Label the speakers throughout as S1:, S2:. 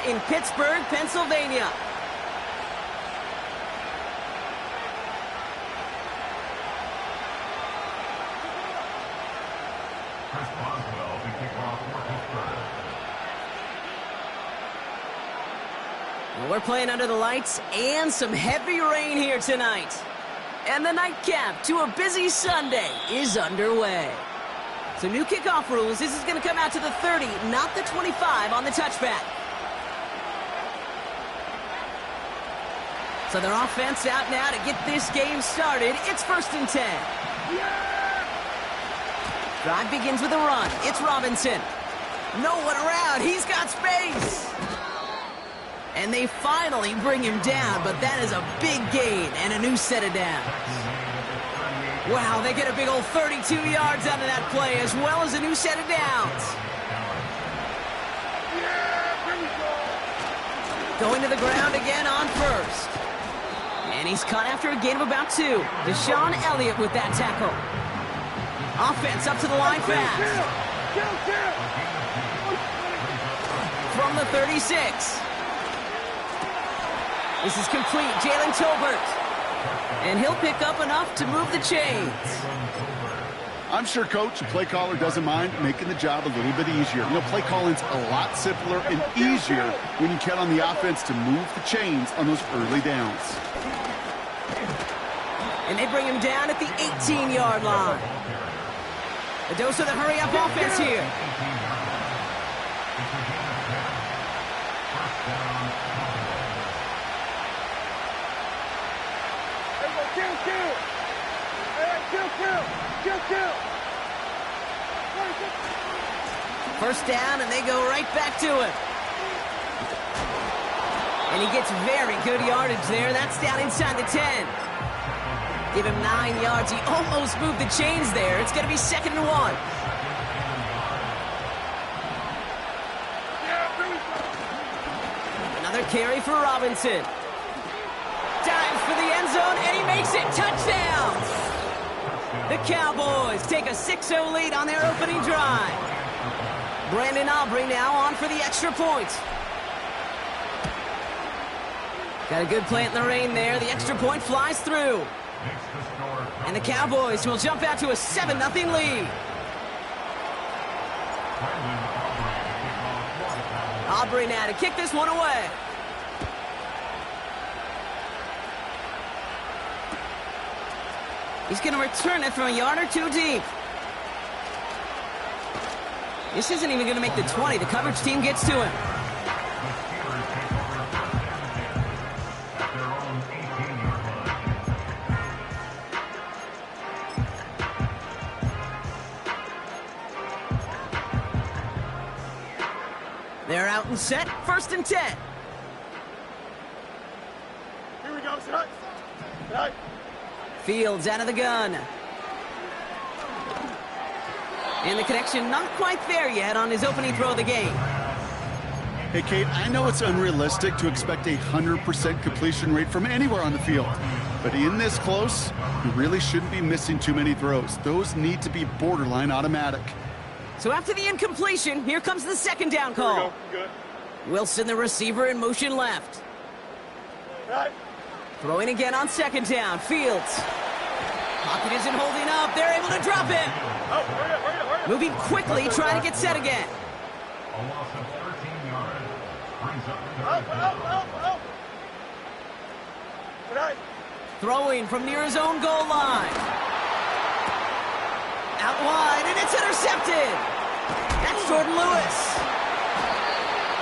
S1: in Pittsburgh, Pennsylvania. We're playing under the lights and some heavy rain here tonight. And the nightcap to a busy Sunday is underway. So new kickoff rules. This is going to come out to the 30, not the 25 on the touchback. So their offense out now to get this game started. It's 1st and 10. Drive begins with a run. It's Robinson. No one around. He's got space. And they finally bring him down, but that is a big gain and a new set of downs. Wow, they get a big old 32 yards out of that play, as well as a new set of downs. Going to the ground again on 1st. And he's caught after a gain of about 2. Deshaun Elliott with that tackle. Offense up to the line fast. From the 36. This is complete. Jalen Tolbert. And he'll pick up enough to move the chains.
S2: I'm sure Coach, the play caller, doesn't mind making the job a little bit easier. You know, play calling's a lot simpler and easier when you count on the offense to move the chains on those early downs.
S1: And they bring him down at the 18-yard line. A dose of the hurry-up offense here. First down, and they go right back to him. And he gets very good yardage there. That's down inside the 10. Give him 9 yards. He almost moved the chains there. It's going to be 2nd and 1. Another carry for Robinson. Dives for the end zone, and he makes it. Touchdown! The Cowboys take a 6-0 lead on their opening drive. Brandon Aubrey now on for the extra point. Got a good plant in the rain there. The extra point flies through. And the Cowboys will jump out to a 7-0 lead. Aubrey now to kick this one away. He's going to return it from a yard or 2 deep. This isn't even going to make the 20. The coverage team gets to him. They're out and set. 1st and 10.
S3: Here we go, set. Set.
S1: Fields out of the gun. And the connection not quite there yet on his opening throw of the game.
S2: Hey, Kate, I know it's unrealistic to expect a 100% completion rate from anywhere on the field. But in this close, you really shouldn't be missing too many throws. Those need to be borderline automatic.
S1: So after the incompletion, here comes the 2nd down call.
S3: Good.
S1: Wilson, the receiver, in motion left.
S3: Right.
S1: Throwing again on 2nd down. Fields. Pocket isn't holding up. They're able to drop him.
S3: Oh, hurry up, hurry up, hurry up.
S1: Moving quickly, trying to get set again.
S4: A loss of 13 yards. Brings up
S3: Up. Right.
S1: Throwing from near his own goal line. Out wide, and it's intercepted. That's Jordan Lewis.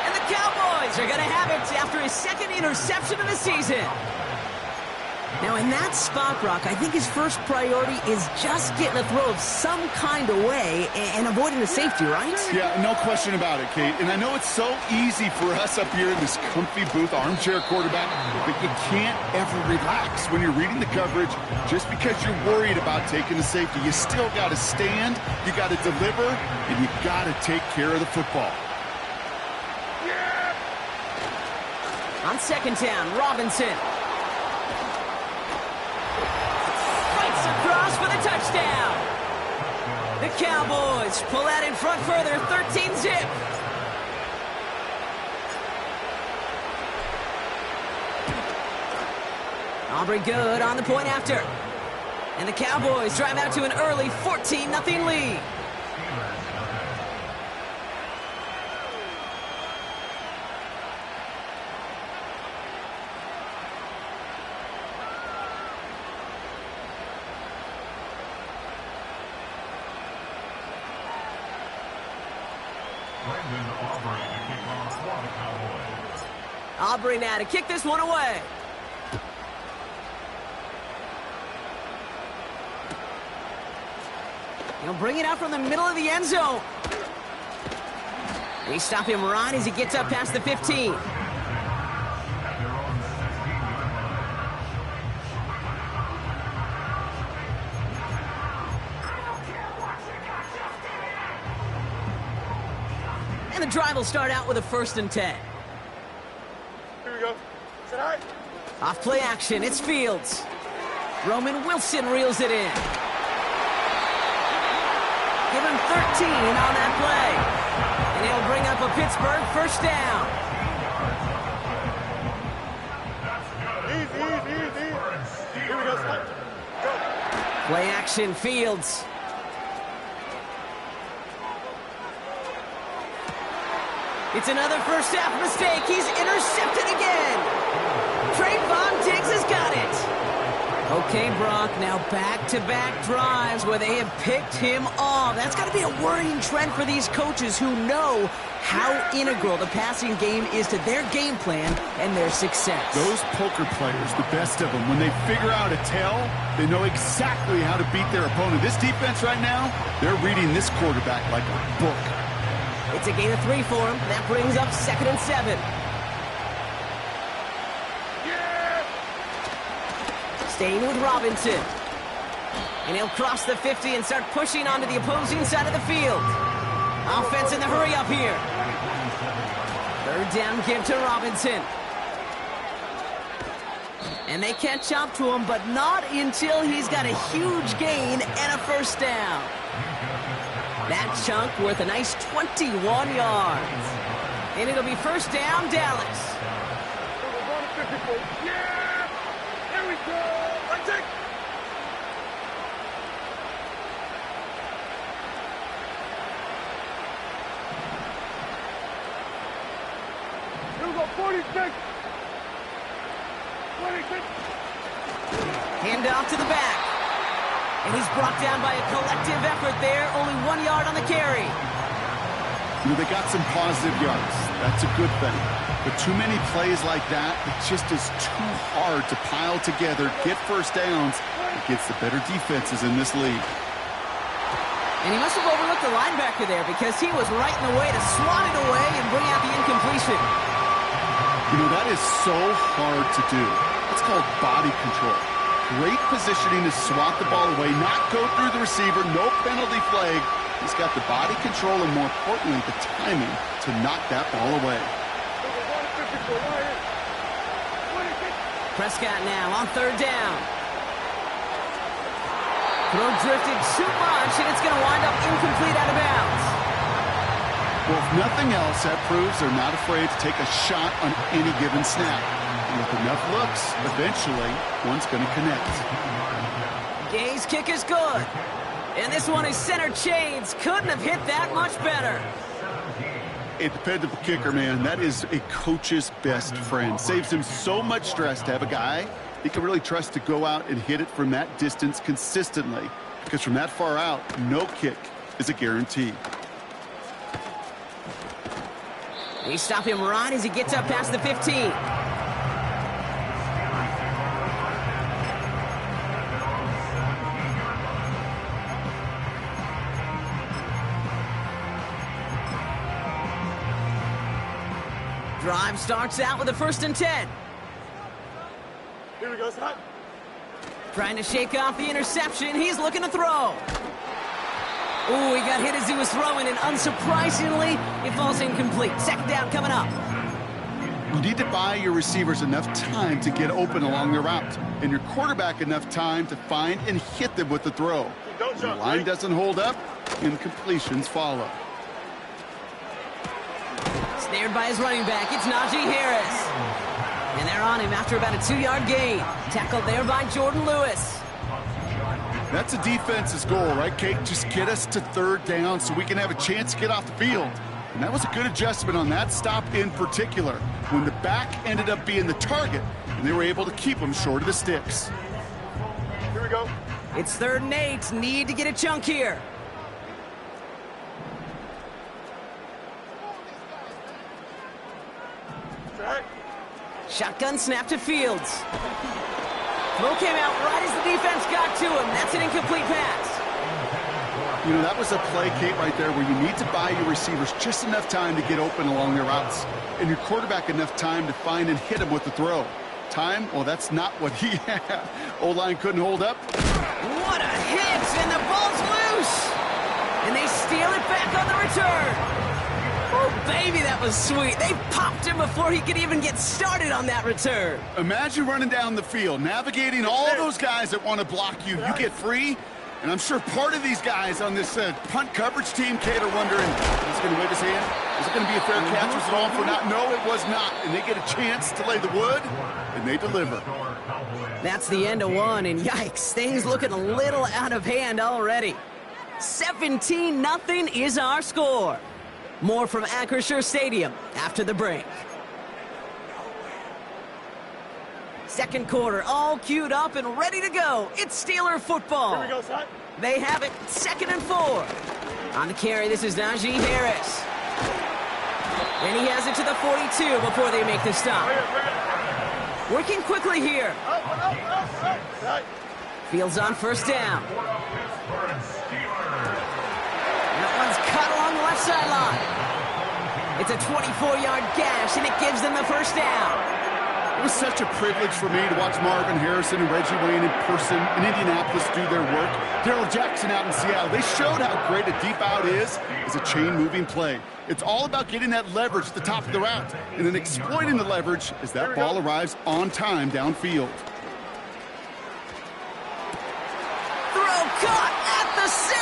S1: And the Cowboys are going to have it after his 2nd interception of the season. Now, in that spot, Brock, I think his first priority is just getting a throw of some kind of way and avoiding the safety, right?
S2: Yeah, no question about it, Kate. And I know it's so easy for us up here in this comfy booth, armchair quarterback, but you can't ever relax when you're reading the coverage just because you're worried about taking the safety. You still got to stand, you got to deliver, and you got to take care of the football.
S1: On 2nd down, Robinson. Across for the touchdown. The Cowboys pull out in front further, 13-zip. Aubrey good on the point after. And the Cowboys drive out to an early 14-0 lead. Aubrey now to kick this one away. He'll bring it out from the middle of the end zone. We stop him right as he gets up past the 15. And the drive will start out with a 1st and 10.
S3: Here we go. Sit high.
S1: Off play action, it's Fields. Roman Wilson reels it in. Give him 13 on that play. And he'll bring up a Pittsburgh 1st down.
S3: Easy. Here we go. Slide. Go.
S1: Play action, Fields. It's another first half mistake. He's intercepted again. Trayvon Diggs has got it. Okay, Brock, now back-to-back drives where they have picked him off. That's got to be a worrying trend for these coaches who know how integral the passing game is to their game plan and their success.
S2: Those poker players, the best of them, when they figure out a tell, they know exactly how to beat their opponent. This defense right now, they're reading this quarterback like a book.
S1: It's a gain of 3 for him. That brings up 2nd and 7. Staying with Robinson. And he'll cross the 50 and start pushing onto the opposing side of the field. Offense in the hurry up here. 3rd down give to Robinson. And they catch up to him, but not until he's got a huge gain and a 1st down. That chunk worth a nice 21 yards. And it'll be 1st down, Dallas.
S3: Yeah! Here we go! Let's take! Here we go, 46! 46!
S1: Hand off to the back. And he's brought down by a collective effort there. Only 1 yard on the carry.
S2: You know, they got some positive yards. That's a good thing. But too many plays like that, it just is too hard to pile together, get 1st downs against the better defenses in this league.
S1: And he must have overlooked the linebacker there because he was right in the way to swat it away and bring out the incompletion.
S2: You know, that is so hard to do. It's called body control. Great positioning to swat the ball away, not go through the receiver, no penalty flag. He's got the body control and, more importantly, the timing to knock that ball away.
S1: Prescott now on 3rd down. Throw drifted too much, and it's going to wind up incomplete out of bounds.
S2: Well, if nothing else, that proves they're not afraid to take a shot on any given snap. And with enough looks, eventually, one's going to connect.
S1: Gay's kick is good. And this one is center chains. Couldn't have hit that much better.
S2: A dependable kicker, man. That is a coach's best friend. Saves him so much stress to have a guy he can really trust to go out and hit it from that distance consistently. Because from that far out, no kick is a guarantee.
S1: We stop him right as he gets up past the 15. Drive starts out with a 1st and 10.
S3: Here we go, Scott.
S1: Trying to shake off the interception. He's looking to throw. Ooh, he got hit as he was throwing, and unsurprisingly, it falls incomplete. 2nd down coming up.
S2: You need to buy your receivers enough time to get open along their route, and your quarterback enough time to find and hit them with the throw. When the line doesn't hold up, incompletions follow.
S1: Snared by his running back, it's Najee Harris. And they're on him after about a 2-yard gain. Tackled there by Jordan Lewis.
S2: That's a defense's goal, right, Kate? Just get us to third down so we can have a chance to get off the field. And that was a good adjustment on that stop in particular, when the back ended up being the target, and they were able to keep him short of the sticks.
S3: Here we go.
S1: It's 3rd and 8. Need to get a chunk here.
S3: Right.
S1: Shotgun snap to Fields. Throw came out right as the defense got to him. That's an incomplete pass.
S2: You know, that was a play, Kate, right there, where you need to buy your receivers just enough time to get open along their routes, and your quarterback enough time to find and hit him with the throw. Time? Well, that's not what he had. O-line couldn't hold up.
S1: What a hit, and the ball's loose. And they steal it back on the return. Oh, baby, that was sweet. They popped him before he could even get started on that return.
S2: Imagine running down the field, navigating all those guys that want to block you. You get free, and I'm sure part of these guys on this punt coverage team, Kate, are wondering, is he going to wave his hand? Is it going to be a fair catch? Was it all for not? No, it was not. And they get a chance to lay the wood, and they deliver.
S1: That's the end of one, and yikes, things looking a little out of hand already. 17-0 is our score. More from Acrisure Stadium after the break. Second quarter, all queued up and ready to go. It's Steeler football.
S3: Here we go, son.
S1: They have it, 2nd and 4. On the carry, this is Najee Harris. And he has it to the 42 before they make the stop. Working quickly here.
S3: Right.
S1: Fields on 1st down. That one's cut along the left sideline. It's a 24-yard gash, and it gives them the 1st down.
S2: It was such a privilege for me to watch Marvin Harrison and Reggie Wayne in person in Indianapolis do their work. Darrell Jackson out in Seattle. They showed how great a deep out is as a chain-moving play. It's all about getting that leverage at the top of the route and then exploiting the leverage as that ball arrives on time downfield.
S1: Throw caught at the 6.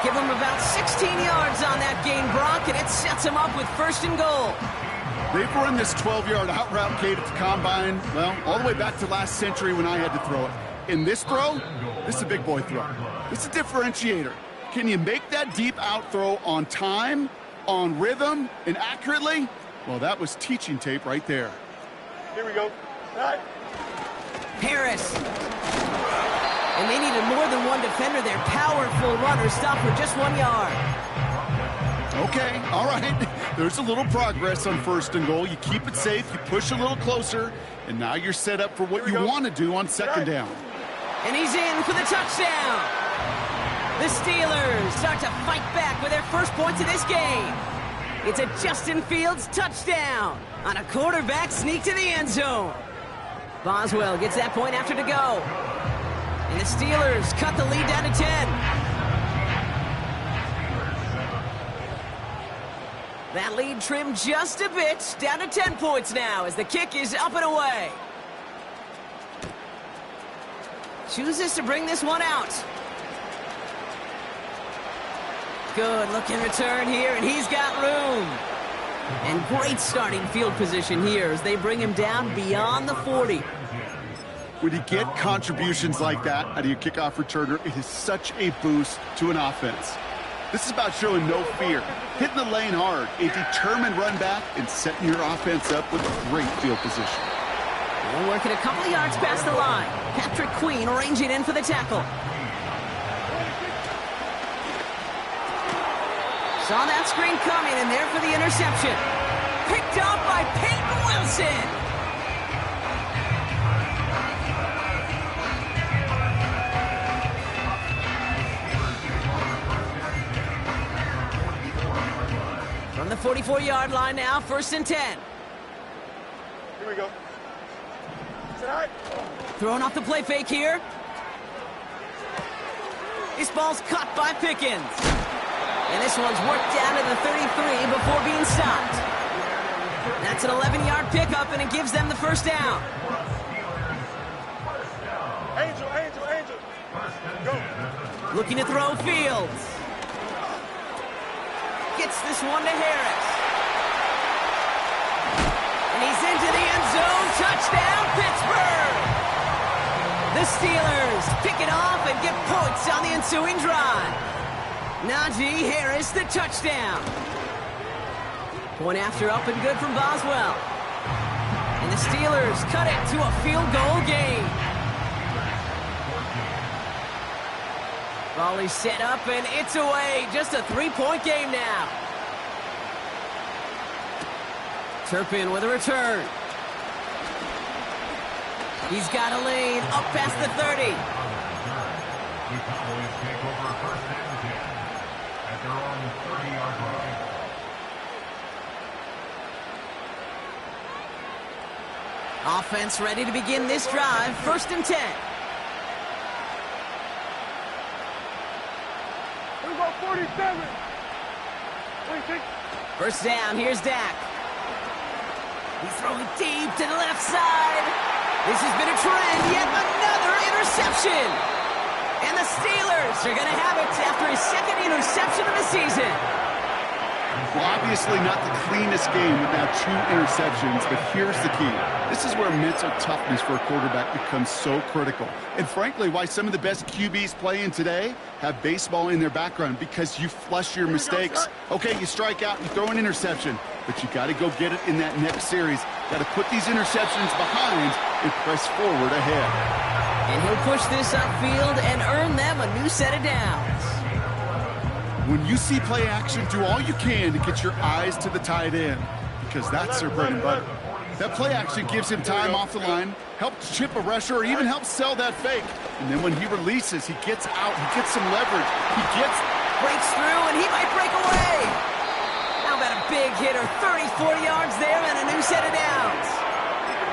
S1: Give him about 16 yards on that gain, Brock, and it sets him up with 1st and goal.
S2: They've run this 12-yard out route, Kate, at the combine, well, all the way back to last century when I had to throw it. In this throw, this is a big boy throw. This is a differentiator. Can you make that deep out throw on time, on rhythm, and accurately? Well, that was teaching tape right there.
S3: Here we go. Right.
S1: Harris. And they needed more than one defender. Their powerful runner stopped for just 1 yard.
S2: Okay, all right. There's a little progress on 1st and goal. You keep it safe, you push a little closer, and now you're set up for what you want to do on 2nd down.
S1: And he's in for the touchdown. The Steelers start to fight back with their first points of this game. It's a Justin Fields touchdown on a quarterback sneak to the end zone. Boswell gets that point after to go. And the Steelers cut the lead down to 10. That lead trimmed just a bit, down to 10 points now as the kick is up and away. Chooses to bring this one out. Good looking return here, and he's got room. And great starting field position here as they bring him down beyond the 40.
S2: When you get contributions like that out of your kickoff returner, it is such a boost to an offense. This is about showing no fear, hitting the lane hard, a determined run back, and setting your offense up with great field position.
S1: They're working a couple of yards past the line. Patrick Queen ranging in for the tackle. Saw that screen coming, and there for the interception. Picked up by Peyton Wilson. From the 44-yard line now, 1st and 10.
S3: Here we go. Tonight.
S1: Throwing off the play fake here. This ball's caught by Pickens. And this one's worked down to the 33 before being stopped. That's an 11-yard pickup, and it gives them the 1st down.
S3: Angel. Go.
S1: Looking to throw Fields. Gets this one to Harris. And he's into the end The Steelers pick it off and get points on the ensuing drive. Najee Harris, the touchdown. Point after up and good from Boswell. And the Steelers cut it to a field goal game. Ball is set up and it's away. Just a 3-point game now. Turpin with a return. He's got a lane up past the 30.
S4: The Cowboys take over first and 10 at their own 30-yard line.
S1: Offense ready to begin this drive. First and 10.
S3: We got 47. 26.
S1: First down, here's Dak. He's throwing deep to the left side. This has been a trend, yet another interception. And the Steelers are going to have it after his second interception of the season.
S2: Well, obviously not the cleanest game with now 2 interceptions, but here's the key. This is where mental toughness for a quarterback becomes so critical. And frankly, why some of the best QBs playing today have baseball in their background, because you flush your mistakes. Okay, you strike out, you throw an interception, but you got to go get it in that next series. Got to put these interceptions behind and press forward ahead.
S1: And he'll push this upfield and earn them a new set of downs.
S2: When you see play action, do all you can to get your eyes to the tight end, because that's their bread and butter. That play action gives him time off the line, helps chip a rusher, or even helps sell that fake. And then when he releases, he gets out, he gets some leverage.
S1: Breaks through, and he might break away. How about a big hitter, 30, 40 yards there, and a new set of downs.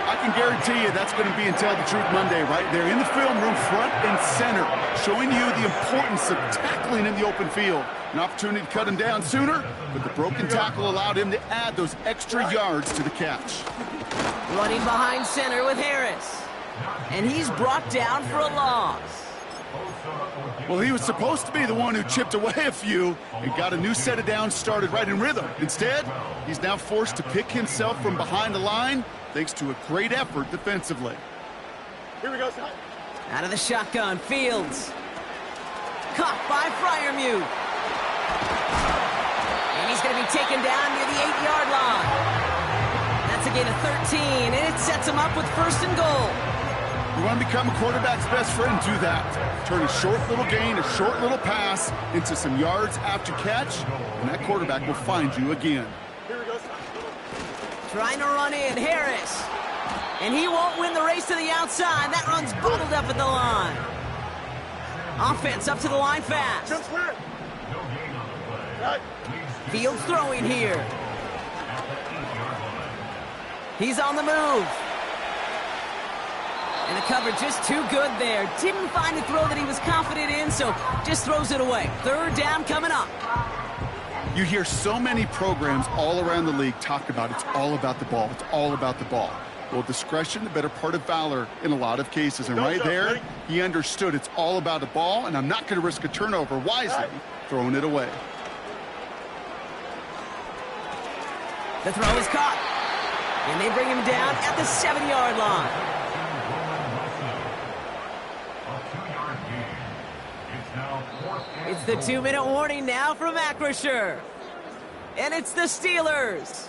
S2: I can guarantee you that's going to be in Tell the Truth Monday right there in the film room, front and center, showing you the importance of tackling in the open field. An opportunity to cut him down sooner, but the broken tackle allowed him to add those extra yards to the catch.
S1: Running behind center with Harris. And he's brought down for a loss.
S2: Well, he was supposed to be the one who chipped away a few and got a new set of downs started right in rhythm. Instead, he's now forced to pick himself from behind the line thanks to a great effort defensively.
S3: Here we go, son.
S1: Out of the shotgun, Fields. Caught by Freiermuth. And he's going to be taken down near the 8-yard line. That's a gain of 13, and it sets him up with first and goal.
S2: You want to become a quarterback's best friend, do that. Turn a short little gain, a short little pass into some yards after catch, and that quarterback will find you again.
S3: Here we go, son.
S1: Trying to run in, Harris. And he won't win the race to the outside. That run's bubbled up at the line. Offense up to the line fast.
S3: Jump square. Right.
S1: Fields throwing here. He's on the move. And the coverage just too good there. Didn't find a throw that he was confident in, so just throws it away. Third down coming up.
S2: You hear so many programs all around the league talk about it's all about the ball. It's all about the ball. Well, discretion, the better part of valor in a lot of cases. And right there, he understood it's all about the ball, and I'm not going to risk a turnover wisely, throwing it away.
S1: The throw is caught. And they bring him down at the 7-yard line. It's the 2-minute warning now from Acrisure. And it's the Steelers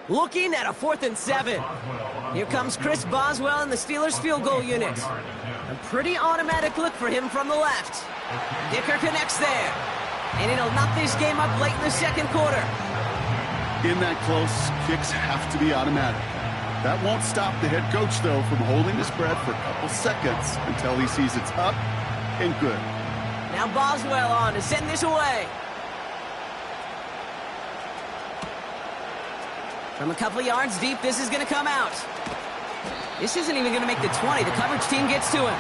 S1: looking at a 4th and 7. Here comes Chris Boswell in the Steelers field goal unit. A pretty automatic look for him from the left. Dicker connects there. And it'll knock this game up late in the second quarter.
S2: In that close, kicks have to be automatic. That won't stop the head coach, though, from holding his breath for a couple seconds until he sees it's up and good.
S1: Now Boswell on to send this away. From a couple of yards deep, this is going to come out. This isn't even going to make the 20. The coverage team gets to him.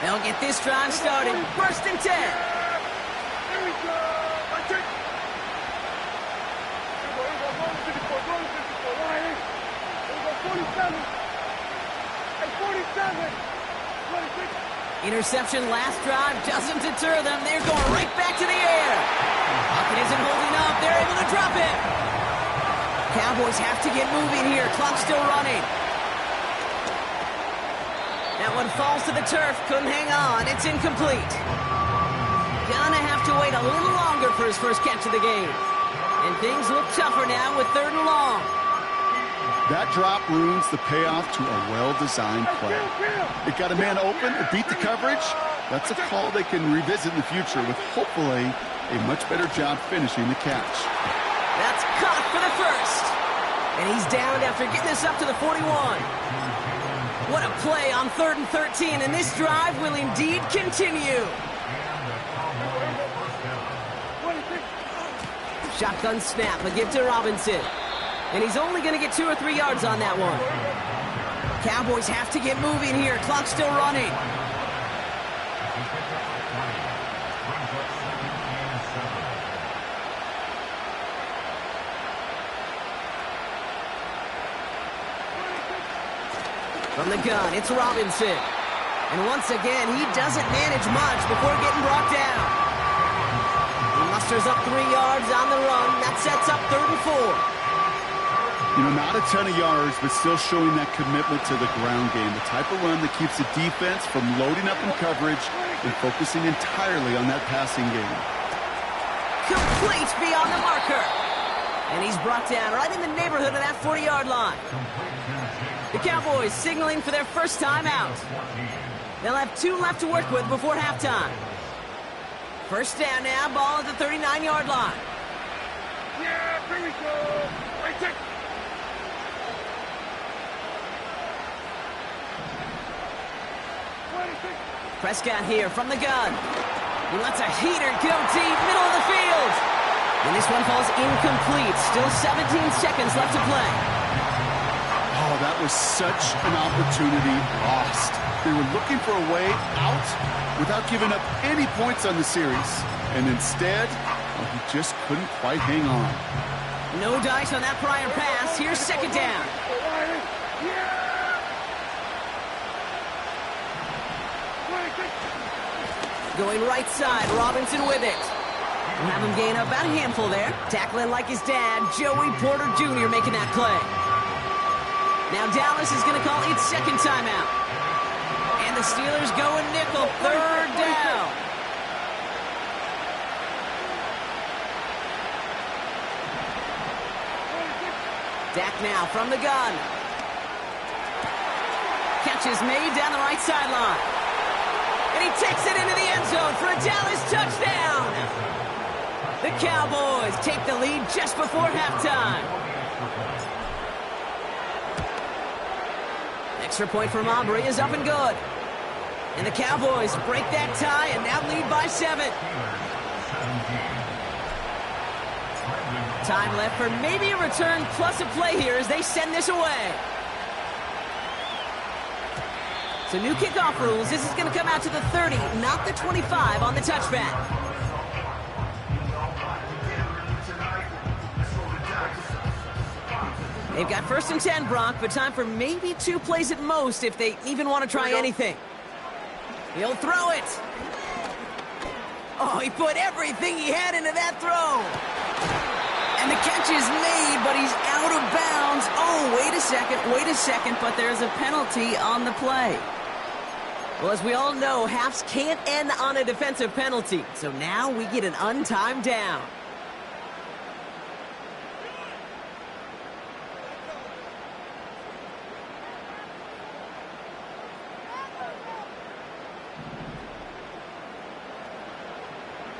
S1: They'll get this drive started. First and 10.
S3: Here we go. I take. Here we go. 54. Line in. Here we go. 47. Hey, 47. 26.
S1: Interception last drive doesn't deter them. They're going right back to the air. Pocket isn't holding up. They're able to drop it. Cowboys have to get moving here. Clock's still running. That one falls to the turf. Couldn't hang on. It's incomplete. Gonna have to wait a little longer for his first catch of the game. And things look tougher now with 3rd and long.
S2: That drop ruins the payoff to a well-designed play. It got a man open, it beat the coverage. That's a call they can revisit in the future with hopefully a much better job finishing the catch.
S1: That's caught for the first. And he's down after getting this up to the 41. What a play on 3rd and 13, and this drive will indeed continue. Shotgun snap, a give to Robinson. And he's only going to get 2 or 3 yards on that one. Cowboys have to get moving here. Clock's still running. From the gun, it's Robinson. And once again, he doesn't manage much before getting brought down. He musters up 3 yards on the run. That sets up 3rd and 4.
S2: You know, not a ton of yards, but still showing that commitment to the ground game. The type of run that keeps the defense from loading up in coverage and focusing entirely on that passing game.
S1: Complete beyond the marker. And he's brought down right in the neighborhood of that 40-yard line. The Cowboys signaling for their first time out. They'll have 2 left to work with before halftime. First down now, ball at the 39-yard line.
S3: Yeah, here we go. Right there.
S1: Prescott here from the gun. He lets a heater go deep, middle of the field. And this one falls incomplete. Still 17 seconds left to play.
S2: Oh, that was such an opportunity lost. They were looking for a way out without giving up any points on the series. And instead, well, he just couldn't quite hang on.
S1: No dice on that prior pass. Here's 2nd down. Going right side, Robinson with it. We'll have him gain up about a handful there. Tackling like his dad, Joey Porter Jr. making that play. Now Dallas is going to call its 2nd timeout. And the Steelers going nickel, 3rd down. Dak now from the gun. Catch is made down the right sideline. And he takes it into the end zone for a Dallas touchdown. The Cowboys take the lead just before halftime. Extra point from Aubrey is up and good. And the Cowboys break that tie and now lead by 7. Time left for maybe a return plus a play here as they send this away. So new kickoff rules. This is going to come out to the 30, not the 25 on the touchback. They've got 1st and 10, Brock, but time for maybe 2 plays at most if they even want to try anything. He'll throw it. Oh, he put everything he had into that throw. And the catch is made, but he's out of bounds. Oh, wait a second, but there's a penalty on the play. Well, as we all know, halves can't end on a defensive penalty. So now we get an untimed down.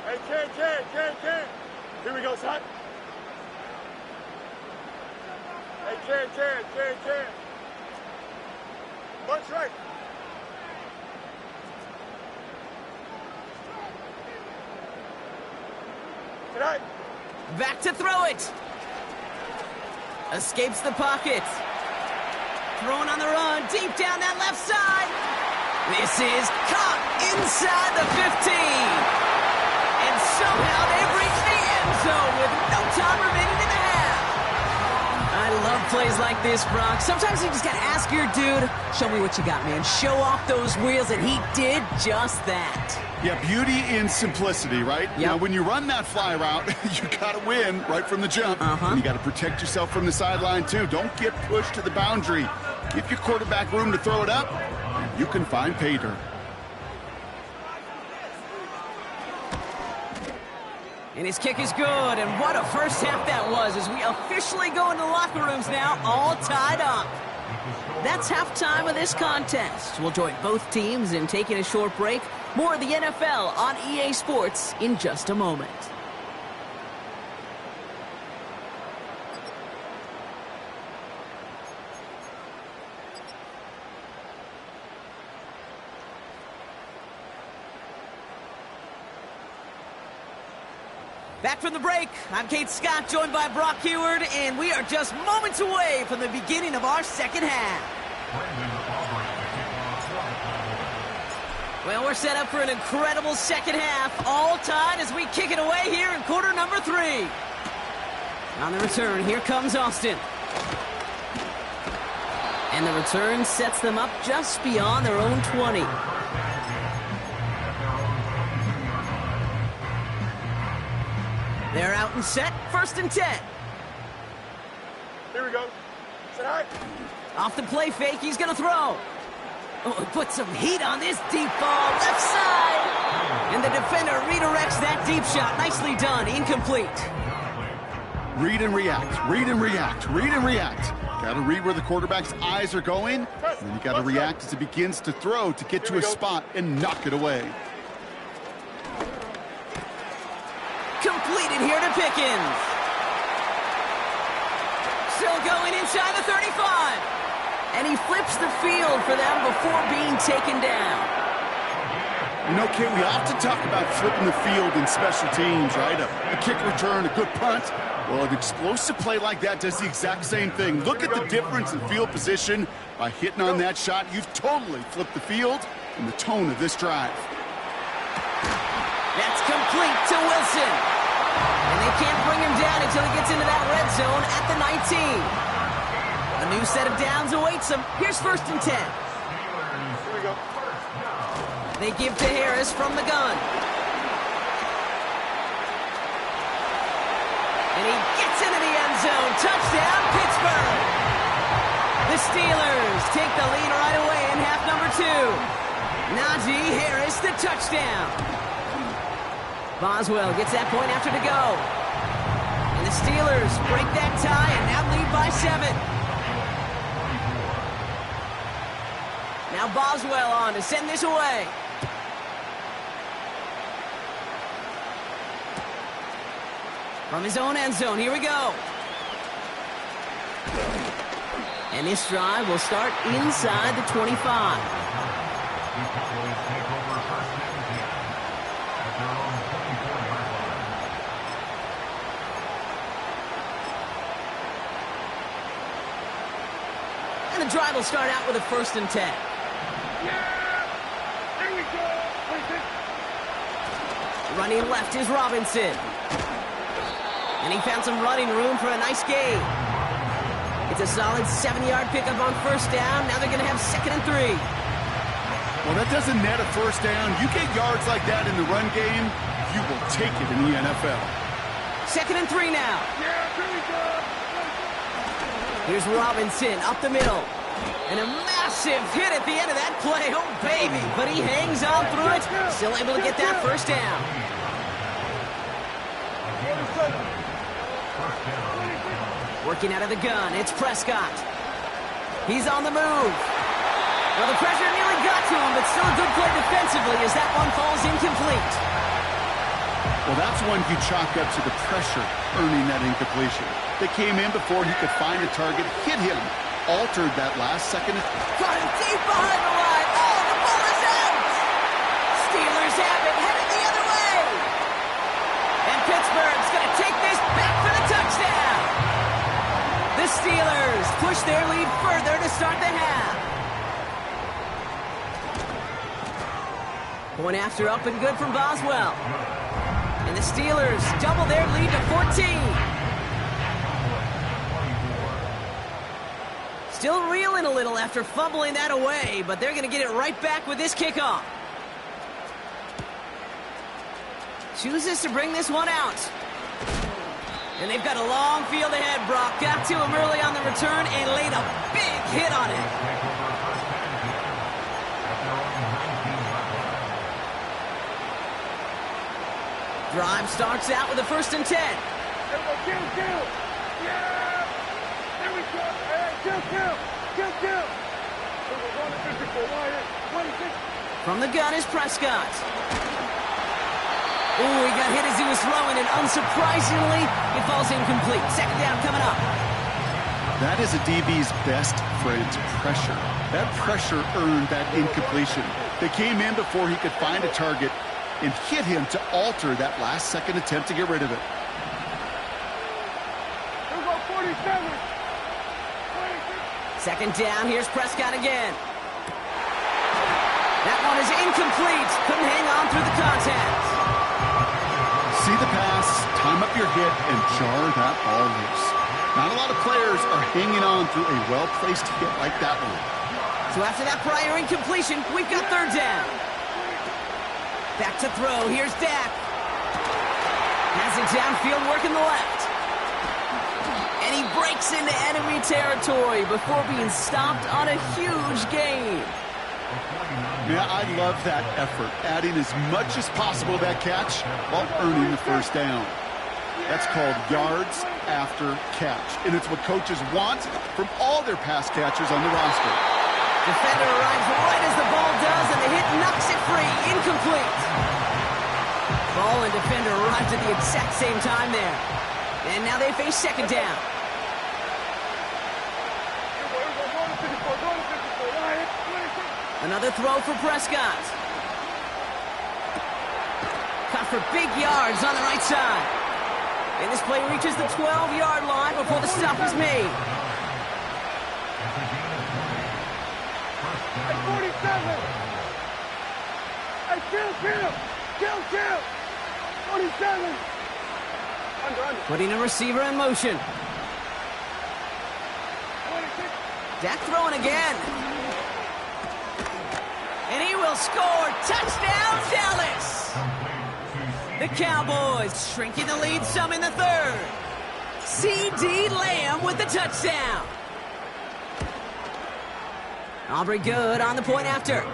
S3: Hey, Ken. Here we go, son. Hey, Ken. Bunch right. Tonight.
S1: Back to throw it. Escapes the pocket. Throwing on the run, deep down that left side. This is caught inside the 15. And somehow they reach the end zone with no time remaining in the half. I love plays like this, Brock. Sometimes you just got to ask your dude, show me what you got, man. Show off those wheels, and he did just that.
S2: Yeah, beauty in simplicity, right?
S1: Yep.
S2: Now, when you run that fly route, you got to win right from the jump. And you got to protect yourself from the sideline, too. Don't get pushed to the boundary. Give your quarterback room to throw it up, and you can find pay dirt.
S1: And his kick is good, and what a first half that was as we officially go into the locker rooms now, all tied up. That's halftime of this contest. We'll join both teams in taking a short break. More of the NFL on EA Sports in just a moment. Back from the break, I'm Kate Scott, joined by Brock Heward, and we are just moments away from the beginning of our second half. Well, we're set up for an incredible second half, all tied as we kick it away here in quarter number 3. On the return, here comes Austin. And the return sets them up just beyond their own 20. They're out and set, 1st and 10.
S3: Here we go. Set high.
S1: Off the play fake, he's going to throw. Oh, he put some heat on this deep ball, left side. And the defender redirects that deep shot. Nicely done, incomplete.
S2: Read and react, read and react, read and react. Got to read where the quarterback's eyes are going, and then you got to react as he begins to throw to get to a spot and knock it away.
S1: Completed here to Pickens. Still going inside the 35. And he flips the field for them before being taken down.
S2: You know, Kate, we often talk about flipping the field in special teams, right? A kick return, a good punt. Well, an explosive play like that does the exact same thing. Look at the difference in field position. By hitting on that shot, you've totally flipped the field and the tone of this drive.
S1: That's complete to Wilson. And they can't bring him down until he gets into that red zone at the 19. A new set of downs awaits him. Here's 1st and 10.
S3: Here we go.
S1: They give to Harris from the gun. And he gets into the end zone. Touchdown, Pittsburgh. The Steelers take the lead right away in half number 2. Najee Harris, the touchdown. Boswell gets that point after to go. And the Steelers break that tie and now lead by 7. Now Boswell on to send this away. From his own end zone, here we go. And this drive will start inside the 25. And the drive will start out with a 1st and 10.
S3: Here we go.
S1: Running left is Robinson. And he found some running room for a nice gain. It's a solid 7-yard pickup on 1st down. Now they're going to have 2nd and 3.
S2: Well, that doesn't net a 1st down. You get yards like that in the run game, you will take it in the NFL.
S1: 2nd and 3 now.
S3: Yeah, here we go.
S1: Here's Robinson up the middle. And a massive hit at the end of that play. Oh, baby. But he hangs on through it. Still able to get that 1st down. Working out of the gun, it's Prescott. He's on the move. Well, the pressure nearly got to him, but still a good play defensively as that one falls incomplete.
S2: Well, that's one you chalk up to the pressure earning that incompletion. They came in before he could find a target, hit him, altered that last second.
S1: Got him deep behind the line. Oh, the ball is out. Steelers have it, headed the other way. And Pittsburgh's going to take this back for the touchdown. The Steelers push their lead further to start the half. Point after up and good from Boswell. And the Steelers double their lead to 14. Still reeling a little after fumbling that away, but they're going to get it right back with this kickoff. Chooses to bring this one out. And they've got a long field ahead, Brock. Got to him early on the return and laid a big hit on it. Drive starts out with a 1st and 10.
S3: There we go, kill. Yeah! There we go. Hey, kill. So we're going to 54, Wyatt. 26.
S1: From the gun is Prescott. Ooh, he got hit as he was throwing, and unsurprisingly, it falls incomplete. 2nd down coming up.
S2: That is a DB's best friend, pressure. That pressure earned that incompletion. They came in before he could find a target and hit him to alter that last-second attempt to get rid of it.
S3: Here we go, 47.
S1: 2nd down, here's Prescott again. That one is incomplete. Couldn't hang on through the contact.
S2: See the pass, time up your hit, and jar that ball loose. Not a lot of players are hanging on through a well-placed hit like that one.
S1: So after that prior incompletion, we've got 3rd down. Back to throw. Here's Dak. Has it downfield, working the left. And he breaks into enemy territory before being stopped on a huge gain.
S2: Yeah, I love that effort, adding as much as possible to that catch while earning the 1st down. That's called yards after catch, and it's what coaches want from all their pass catchers on the roster.
S1: Defender arrives right as the ball does, and the hit knocks it free. Incomplete. Ball and defender arrived at the exact same time there. And now they face 2nd down. Another throw for Prescott. Caught for big yards on the right side. And this play reaches the 12-yard line before the stop is made.
S3: At 47. Hey, kill. 47. Under.
S1: Putting a receiver in motion.
S3: 26.
S1: Dak throwing again. And he will score. Touchdown, Dallas! The Cowboys shrinking the lead some in the 3rd. C.D. Lamb with the touchdown. Aubrey good on the point after.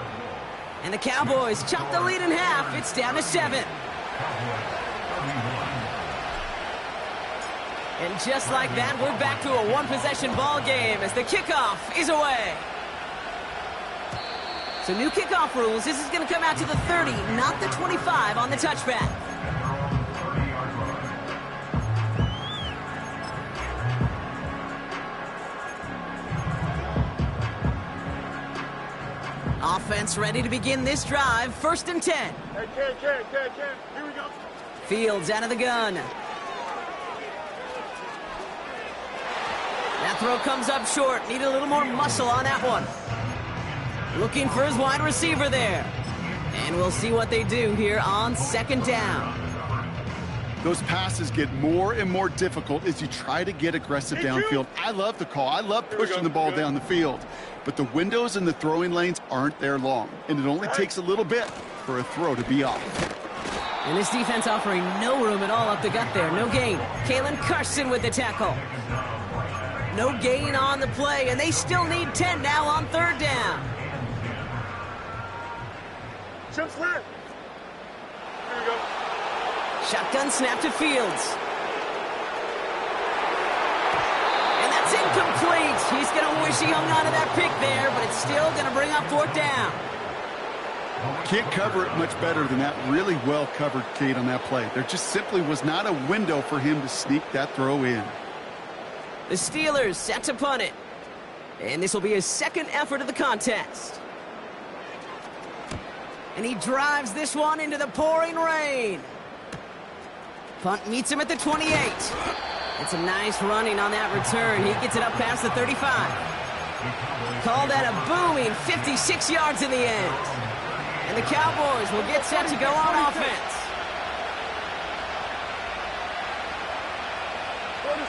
S1: And the Cowboys chop the lead in half. It's down to 7. And just like that, we're back to a one-possession ball game as the kickoff is away. So new kickoff rules. This is going to come out to the 30, not the 25 on the touchback. Offense ready to begin this drive. 1st and 10.
S3: Hey, Ken. Here we go.
S1: Fields out of the gun. That throw comes up short. Need a little more muscle on that one. Looking for his wide receiver there. And we'll see what they do here on 2nd down.
S2: Those passes get more and more difficult as you try to get aggressive downfield. I love the call. I love pushing the ball down the field. But the windows in the throwing lanes aren't there long. And it only takes a little bit for a throw to be off.
S1: And this defense offering no room at all up the gut there. No gain. Kalen Carson with the tackle. No gain on the play, and they still need 10 now on 3rd down.
S3: Chip slip. Here we go.
S1: Shotgun snap to Fields. And that's incomplete. He's going to wish he hung on to that pick there, but it's still going to bring up 4th down.
S2: Can't cover it much better than that. Really well covered, Kate, on that play. There just simply was not a window for him to sneak that throw in.
S1: The Steelers set to punt it. And this will be his 2nd effort of the contest. And he drives this one into the pouring rain. Punt meets him at the 28. And some nice running on that return. He gets it up past the 35. Call that a booming 56 yards in the end. And the Cowboys will get set to go on offense.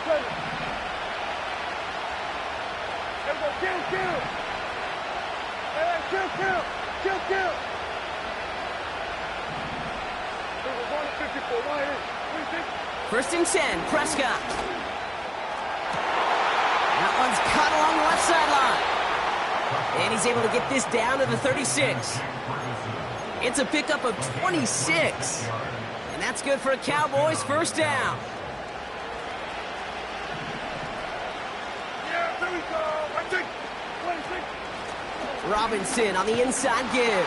S3: 47. Kill. Hey, kill. There was 154 wide. What do you think?
S1: 1st and 10, Prescott. That one's caught along the left sideline. And he's able to get this down to the 36. It's a pickup of 26. And that's good for a Cowboys 1st down.
S3: Yeah, there we go. I think 26.
S1: Robinson on the inside give.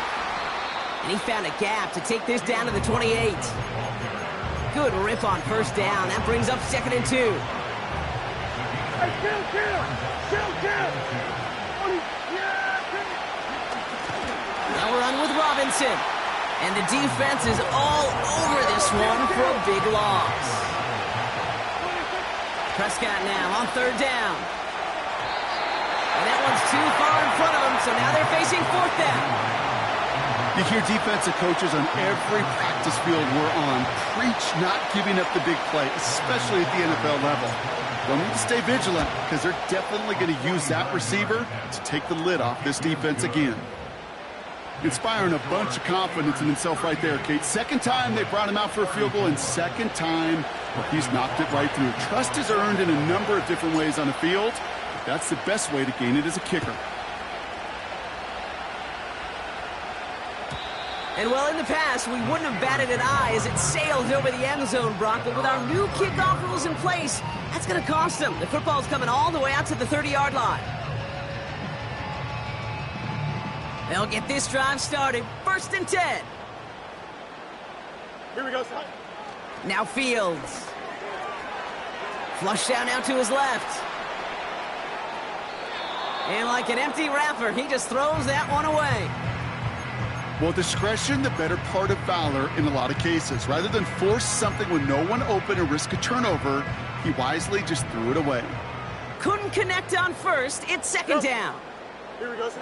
S1: And he found a gap to take this down to the 28. Good rip on 1st down. That brings up 2nd and 2.
S3: Hey, kill.
S1: Now we're on with Robinson. And the defense is all over this one for a big loss. Prescott now on 3rd down. And that one's too far in front of him, so now they're facing 4th down.
S2: You hear defensive coaches on every practice field we're on preach not giving up the big play, especially at the NFL level. They'll need to stay vigilant because they're definitely going to use that receiver to take the lid off this defense again. Inspiring a bunch of confidence in himself right there, Kate. 2nd time they brought him out for a field goal, and 2nd time he's knocked it right through. Trust is earned in a number of different ways on the field. That's the best way to gain it as a kicker.
S1: And well, in the past, we wouldn't have batted an eye as it sailed over the end zone, Brock. But with our new kickoff rules in place, that's going to cost them. The football's coming all the way out to the 30-yard line. They'll get this drive started. 1st and 10.
S3: Here we go, son.
S1: Now Fields. Flush down now to his left. And like an empty wrapper, he just throws that one away.
S2: Well, discretion, the better part of valor in a lot of cases. Rather than force something with no one open and risk a turnover, he wisely just threw it away.
S1: Couldn't connect on 1st. It's 2nd down.
S3: Here we go, son.